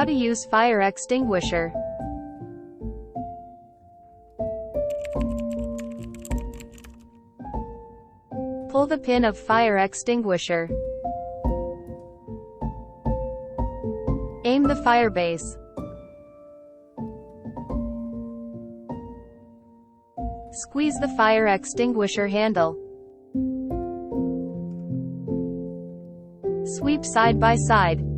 to use fire extinguisher. Pull the pin of fire extinguisher. Aim the fire base. Squeeze the fire extinguisher handle. Sweep side by side.